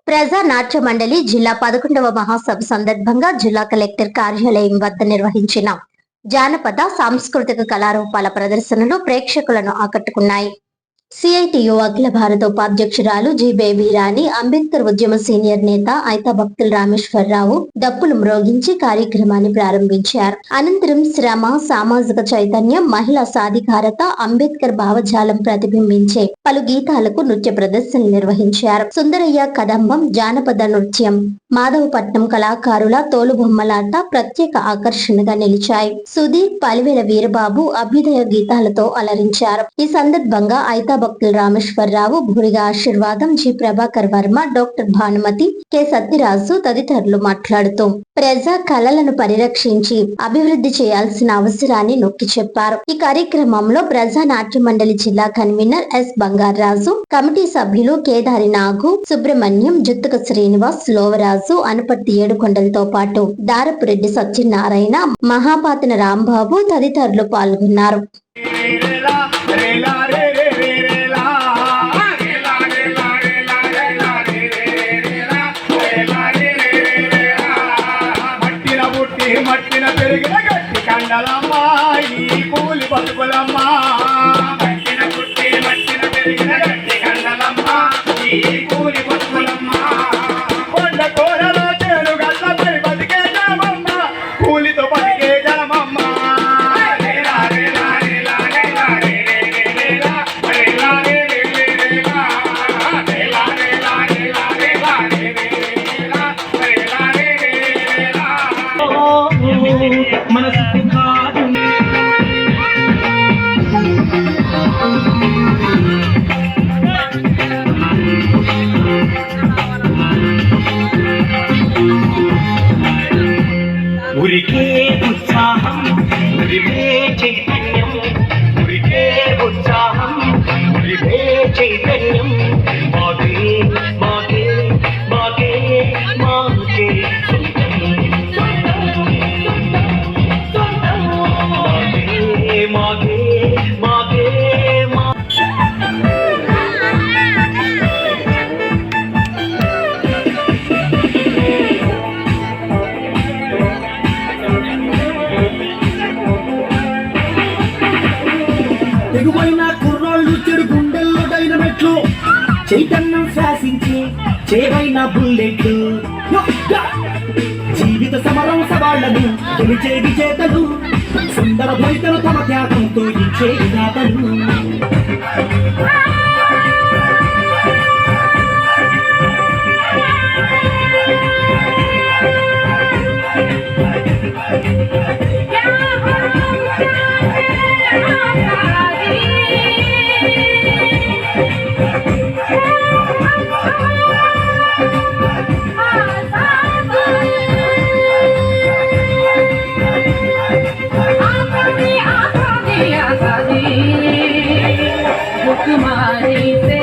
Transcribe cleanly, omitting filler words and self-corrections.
ప్రజా నాట్య మండలి జిల్లా 11వ మహాసభ సందర్భంగా జిల్లా కలెక్టర్ కార్యాలయం వద్ద నిర్వహించిన జానపద సాంస్కృతిక కళారూపాల ప్రదర్శనలు ప్రేక్షకులను ఆకట్టుకున్నాయి. సిఐటియు అఖిల భారత ఉపాధ్యక్షురాలు జి బేబీ రాణి, అంబేద్కర్ ఉద్యమ సీనియర్ నేత ఐతా భక్తుల రామేశ్వరరావు దప్పులు మ్రోగించి కార్యక్రమాన్ని ప్రారంభించారు. అనంతరం శ్రమ, సామాజిక చైతన్యం, మహిళా సాధికారత, అంబేద్కర్ భావజాలం ప్రతిబింబించే పలు గీతాలకు నృత్య ప్రదర్శనలు నిర్వహించారు. సుందరయ్య కదంబం, జానపద నృత్యం, మాధవపట్నం కళాకారుల తోలుబొమ్మలాట ప్రత్యేక ఆకర్షణగా నిలిచాయి. సుధీర్, పలివేల వీరబాబు అభ్యుదయ గీతాలతో అలరించారు. ఈ సందర్భంగా ఐతా భక్తుల రామేశ్వరరావు, భూరిగా ఆశీర్వాదం, G Prabhakar Varma, doctor Bhanumathi, K Satyaraju తదితరులు మాట్లాడుతూ ప్రజా కళలను పరిరక్షించి అభివృద్ధి చేయాల్సిన అవసరాన్ని నొక్కి చెప్పారు. ఈ కార్యక్రమంలో ప్రజా నాట్య మండలి జిల్లా కన్వీనర్ ఎస్ బంగారాజు, కమిటీ సభ్యులు కేదారి నాగు, సుబ్రహ్మణ్యం, జుత్తుక శ్రీనివాస్, లోవరాజు, అనపర్తి ఏడుకొండలతో పాటు దారపురెడ్డి సత్యనారాయణ, మహాపాతన రాంబాబు తదితరులు పాల్గొన్నారు. మట్టిన పెరిగిన గట్టి కండలమ్మా ఈ కూలి బతుకులమ్మా, మట్టిన పుట్టి మట్టిన పెరిగిన గట్టి కండలమ్మా ఈ కూలి బతుకులమ్మా, కొండ కోరలో చేరు గల్లపై బతికే జనమమ్మా, కూలితో బతికే జనమమ్మా. ఉరికే ఉత్సాహం, ఉరికే చైతన్యం, ఉరికే ఉత్సాహం, ఉరికే చైతన్యం, మాకే మాకే మాకే మాకే సొంతం, మాకే మాకే మాకే తెగువైన కుర్రాళ్ళు చెడు గుండెల్లో డైనమెట్లు, చైతన్యం శ్వాసించి చేవైన బుల్లెట్లు, జీవిత సమరం సవాళ్లను గెలిచే విజేతలు, సుందర భవితలు తమ త్యాగంతో ఇచ్చే విధాతలు.